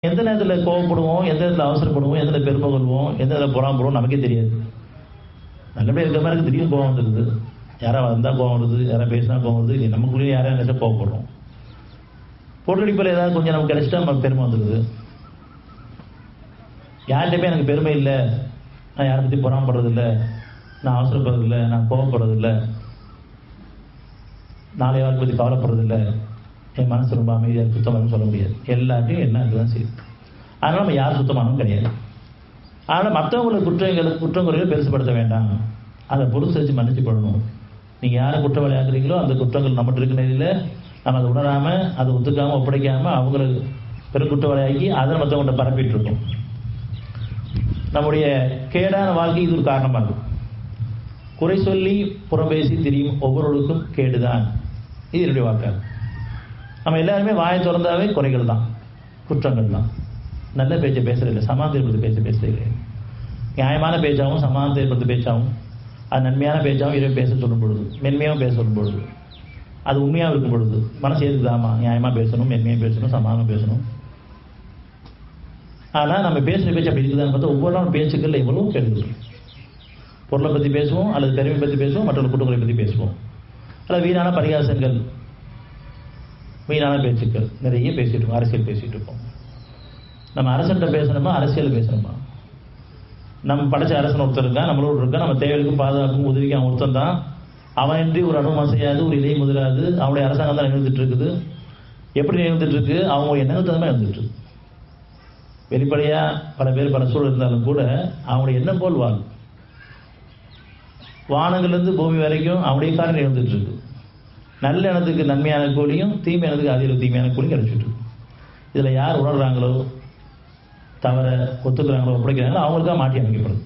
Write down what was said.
எந்த நேரத்தில் கோவப்படுவோம், எந்த நேரத்தில் அவசரப்படுவோம், எந்த நேரத்தில் பெருமை கொள்வோம், எந்த நேரத்தில் புறாமப்படுவோம் நமக்கே தெரியாது. நல்லபடியாக இருக்கிற மாதிரி திடீர்னு கோவம் வந்துடுது. யாராவது வந்தால் கோவம் வருது, யாராவது பேசினா கோவம் வருது, இல்லை நமக்குள்ளேயே யாரையும் நினைச்சா கோவப்படுறோம். பொருளடிப்பில் ஏதாவது கொஞ்சம் நமக்கு கிடைச்சிட்டா நமக்கு பெருமை வந்துடுது. யார்கிட்டயுமே எனக்கு பெருமை இல்லை, நான் யாரை பற்றி புறாமப்படுறதில்லை, நான் அவசரப்படுறதில்லை, நான் கோவப்படுறதில்லை, நாளை யாரை பற்றி கவலைப்படுறதில்லை, என் மனசு ரொம்ப அமைதியாக சுத்தமானு சொல்ல முடியாது. எல்லாத்தையும் என்ன இருக்குதான் சரி. அதனால் நம்ம யாரும் சுத்தமானவும் கிடையாது. அதனால் மற்றவங்களுக்கு குற்றங்குறைகளை பெருசுப்படுத்த வேண்டாம், அதை பொறுத்து வச்சு மன்னிச்சு கொள்ளணும். நீங்கள் யாரை குற்றவாளி ஆக்குறீங்களோ அந்த குற்றங்கள் நம்மகிட்ட இருக்கிற நிலையில் நம்ம அதை உணராமல், அதை ஒத்துக்காமல், ஒப்படைக்காமல் அவங்களுக்கு பெரும் குற்றவாளியாகி அதை மற்றவங்கள்ட்ட பரப்பிட்டு இருக்கோம். நம்முடைய கேடான வாழ்க்கை இது ஒரு காரணமாக இருக்கும். குறை சொல்லி புறம்பேசி திரியும் ஒவ்வொருவருக்கும் கேடுதான், இது என்னுடைய வாக்காக. நம்ம எல்லாருமே வாயை திறந்தாவே குறைகள் தான், குற்றங்கள் தான். நல்ல பேச்சை பேசுறதில்லை, சமாதானப்படுத்த பேசுறது கிடையாது. நியாயமான பேச்சாகவும் சமாதானப்படுத்த பேச்சாகவும் அது நன்மையான பேச்சாகவும் இதை பேச சொல்லும் பொழுது, மென்மையாகவும் பேச சொல்லும் பொழுது, அது உண்மையாக இருக்கும் பொழுது மனசு ஏற்றுதாமா, நியாயமாக பேசணும், மென்மையாக பேசணும், சமாதானம் பேசணும். ஆனால் நம்ம பேசுகிற பேச்சு அப்படி இருக்குதான்னு பார்த்தா ஒவ்வொரு நாளும் பேச்சுக்கள் எவ்வளோ கெடுதல். பொருளை பற்றி பேசுவோம், அல்லது பெருமை பற்றி பேசுவோம், மற்றொரு குற்றங்களை பற்றி பேசுவோம், அல்லது வீணான பரிகாசங்கள், வீணான பேச்சுக்கள் நிறைய பேசிட்டு இருக்கோம். அரசியல் பேசிட்டு இருக்கோம். நம்ம அரசன்ட்ட பேசணுமா, அரசியல் பேசணுமா? நம்ம படைச்ச அரசன் ஒருத்தர் இருக்கான், நம்மளோட இருக்கா, நம்ம தேவைக்கும் பாதுகாப்பும் உதவிக்கும் அவன் ஒருத்தன் தான். அவன் இன்றி ஒரு அனுபவம் செய்யாது, ஒரு இலையும் முதலாது. அவனுடைய அரசாங்கம் தான் நிகழ்ந்துட்டு இருக்குது. எப்படி நிகழ்ந்துட்டு இருக்கு? அவங்க எண்ணங்கள் தகுந்த மாதிரி இருந்துட்டு இருக்கு. வெளிப்படையா பல பேர் பல சூழல் இருந்தாலும் கூட அவங்களுடைய எண்ணம் போல் வாழ். வானங்கள்லேருந்து பூமி வரைக்கும் அவனுடைய காரணம் நிகழ்ந்துட்டு இருக்கு. நல்ல எண்ணத்துக்கு நன்மையான கூலியும், தீமை எண்ணத்துக்கு அதில் தீமையான கூலியும் கிடைச்சிட்டு இருக்கு. இதில் யார் உணர்றாங்களோ, தவற ஒத்துக்கிறாங்களோ, ஒப்படைக்கிறாங்களோ அவங்களுக்காக மாற்றி அமைக்கப்படுது.